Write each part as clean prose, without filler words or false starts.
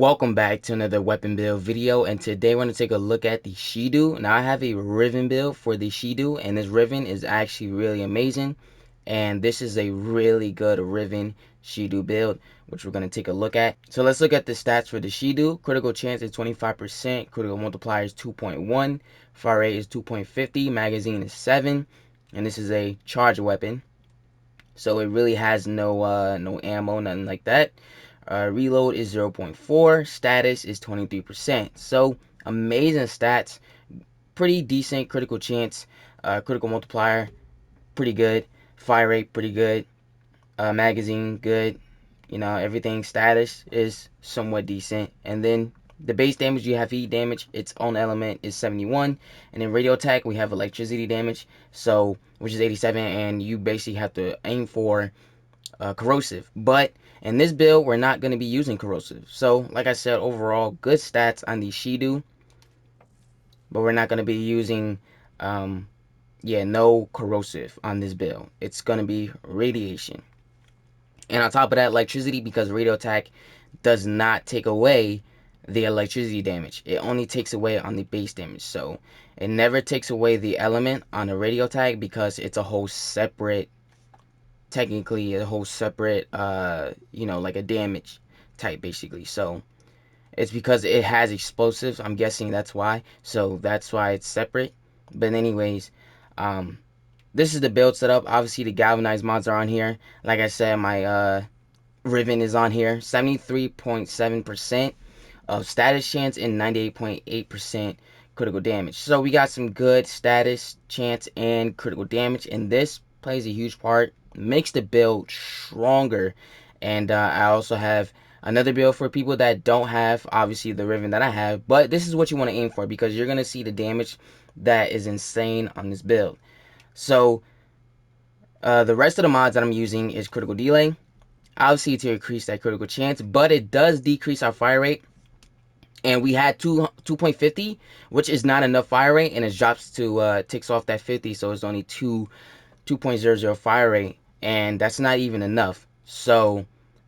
Welcome back to another weapon build video, and today we're going to take a look at the Shedu. Now I have a Riven build for the Shedu, and this Riven is actually really amazing, and this is a really good Riven Shedu build, which we're going to take a look at. So let's look at the stats for the Shedu. Critical chance is 25%, critical multiplier is 2.1, fire rate is 2.50, magazine is 7, and this is a charge weapon, so it really has no ammo, nothing like that. Reload is 0.4, status is 23%. So amazing stats, pretty decent critical chance, critical multiplier pretty good, fire rate pretty good, magazine good, everything. Status is somewhat decent, and then the base damage, you have heat damage, its own element is 71, and then radio attack we have electricity damage, so which is 87, and you basically have to aim for corrosive. But in this build, we're not going to be using corrosive. So, like I said, overall, good stats on the Shedu. But we're not going to be using, no corrosive on this build. It's going to be radiation. And on top of that, electricity, because radio attack does not take away the electricity damage. It only takes away on the base damage. So, it never takes away the element on the radio attack because it's a whole separate, technically a whole separate like a damage type basically. So it's because it has explosives, I'm guessing that's why, so that's why it's separate. But anyways, this is the build setup. Obviously the galvanized mods are on here. Like I said, my Riven is on here. 73.7% of status chance and 98.8% critical damage. So we got some good status chance and critical damage, and this plays a huge part, makes the build stronger. And I also have another build for people that don't have obviously the Riven that I have, but this is what you want to aim for because you're gonna see the damage that is insane on this build. So the rest of the mods that I'm using is critical delay, obviously to increase that critical chance, but it does decrease our fire rate. And we had 2.50, which is not enough fire rate, and it drops to ticks off that 50, so it's only 2.00 fire rate, and that's not even enough. So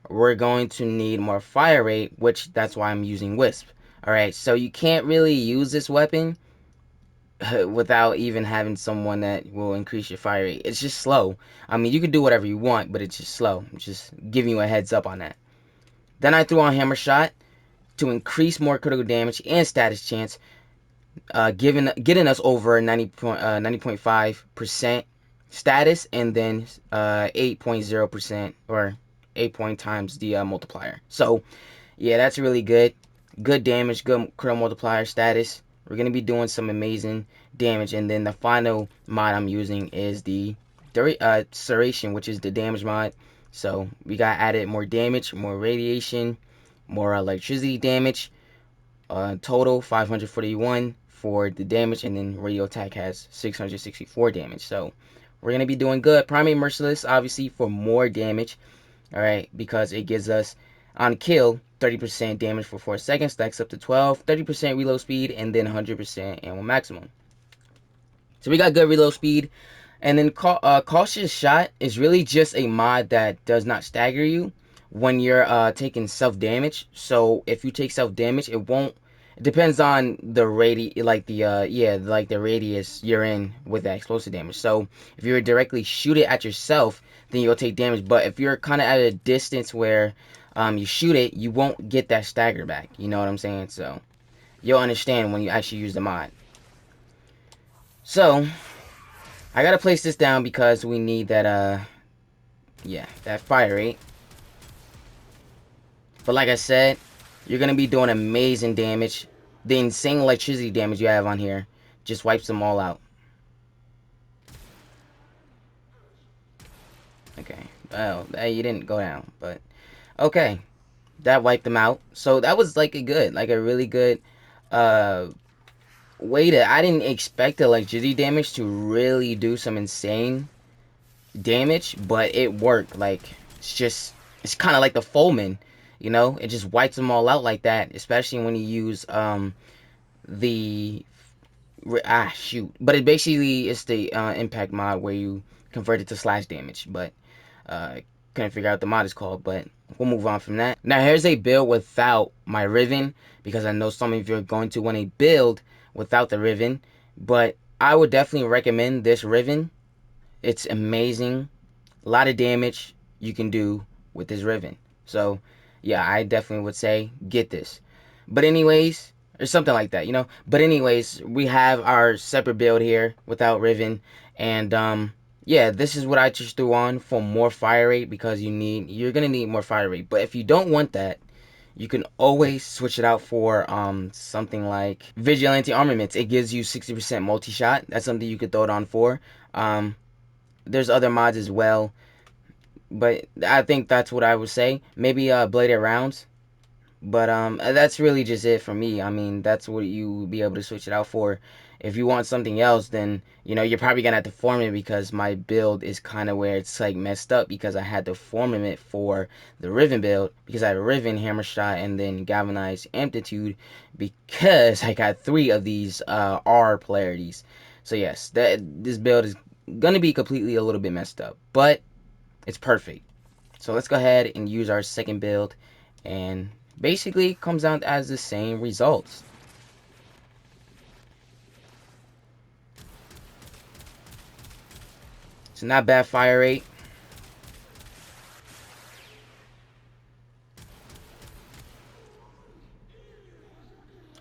we're going to need more fire rate, which that's why I'm using Wisp. Alright, so you can't really use this weapon without even having someone that will increase your fire rate. It's just slow. I mean, you can do whatever you want, but it's just slow. I'm just giving you a heads up on that. Then I threw on Hammer Shot to increase more critical damage and status chance, getting us over 90.5% status, and then 8.0% or 8 point times the multiplier. So yeah, that's really good damage, good critical multiplier, status. We're gonna be doing some amazing damage. And then the final mod I'm using is the Serration, which is the damage mod. So we got added more damage, more radiation, more electricity damage, total 541 for the damage, and then radio attack has 664 damage. So we're gonna be doing good. Primary Merciless obviously for more damage, alright, because it gives us on kill 30% damage for 4 seconds, stacks up to 12, 30% reload speed, and then 100% ammo maximum. So we got good reload speed. And then Cautious Shot is really just a mod that does not stagger you when you're taking self damage. So if you take self damage, it won't. It depends on the radius, like the radius you're in with that explosive damage. So if you directly shoot it at yourself, then you'll take damage. But if you're kind of at a distance where you shoot it, you won't get that stagger back. You know what I'm saying? So you'll understand when you actually use the mod. So I gotta place this down because we need that that fire rate. But like I said, you're gonna be doing amazing damage. The insane electricity damage you have on here just wipes them all out. Okay, well, you didn't go down, but okay, that wiped them out. So that was like a really good way to. I didn't expect the electricity damage to really do some insane damage, but it worked. Like it's kind of like the Foreman, it just wipes them all out like that, especially when you use but it's the impact mod where you convert it to slash damage. But couldn't figure out what the mod is called, but we'll move on from that. Now here's a build without my Riven, because I know some of you are going to want a build without the Riven, but I would definitely recommend this Riven. It's amazing. A lot of damage you can do with this Riven. So yeah, I definitely would say get this. But anyways, or something like that, you know. But anyways, we have our separate build here without Riven, and yeah, this is what I just threw on for more fire rate, because you're gonna need more fire rate. But if you don't want that, you can always switch it out for something like Vigilante Armaments. It gives you 60% multi-shot. That's something you could throw it on for. There's other mods as well, but I think that's what I would say. Maybe bladed rounds. But that's really just it for me. I mean, that's what you would be able to switch it out for. If you want something else, then you're probably gonna have to form it, because my build is kind of where it's like messed up, because I had to form it for the Riven build, because I have Riven, Hammer Shot, and then Galvanized Amplitude, because I got 3 of these R polarities. So yes, this build is gonna be completely a little bit messed up, but it's perfect. So let's go ahead and use our second build, and basically it comes out as the same results. It's not bad fire rate.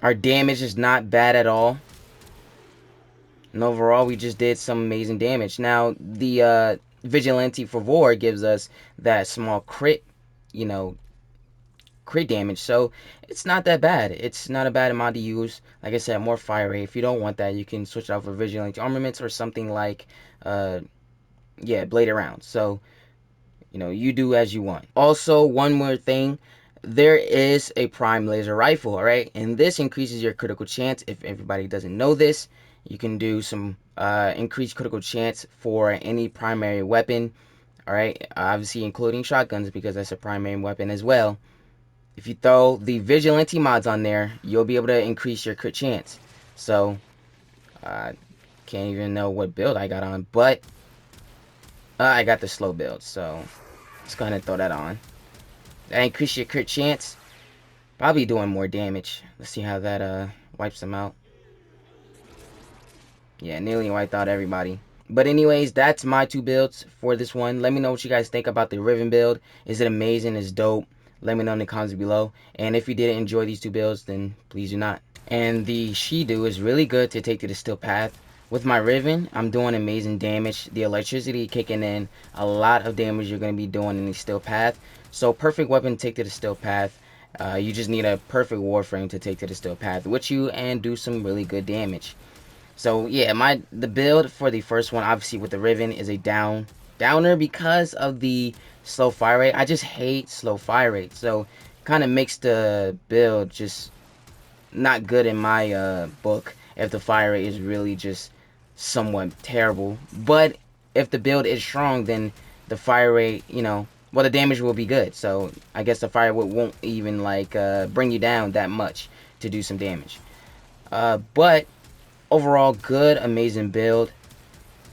Our damage is not bad at all. And overall, we just did some amazing damage. Now, the Vigilante Favor gives us that small crit, crit damage. So, it's not that bad. It's not a bad mod to use. Like I said, more fire rate. If you don't want that, you can switch out for Vigilante Armaments or something like, bladed rounds. So, you do as you want. Also, one more thing. There is a prime laser rifle, alright? And this increases your critical chance. If everybody doesn't know this, you can do some increased critical chance for any primary weapon, alright? Obviously including shotguns, because that's a primary weapon as well. If you throw the Vigilante mods on there, you'll be able to increase your crit chance. So, can't even know what build I got on, but I got the slow build, so let's go ahead and throw that on. That increases your crit chance. Probably doing more damage. Let's see how that wipes them out. Yeah, nearly wiped out everybody. But anyways, that's my 2 builds for this one. Let me know what you guys think about the Riven build. Is it amazing? Is dope? Let me know in the comments below. And if you did enjoy these 2 builds, then please do not. And the Shedu is really good to take to the still path. With my Riven, I'm doing amazing damage. The electricity kicking in. A lot of damage you're going to be doing in the still path. So perfect weapon to take to the still path. You just need a perfect Warframe to take to the still path with you and do some really good damage. So yeah, the build for the first one, obviously with the Riven, is a downer because of the slow fire rate. I just hate slow fire rate. So kind of makes the build just not good in my book if the fire rate is really just somewhat terrible. But if the build is strong, then the fire rate, well, the damage will be good. So I guess the fire rate won't even bring you down that much to do some damage. But overall, good, amazing build.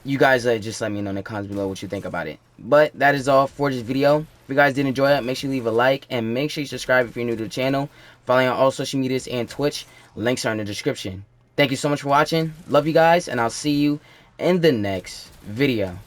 You guys just let me know in the comments below what you think about it. But that is all for this video. If you guys did enjoy it, make sure you leave a like, and make sure you subscribe if you're new to the channel. Follow me on all social medias and Twitch. Links are in the description. Thank you so much for watching. Love you guys, and I'll see you in the next video.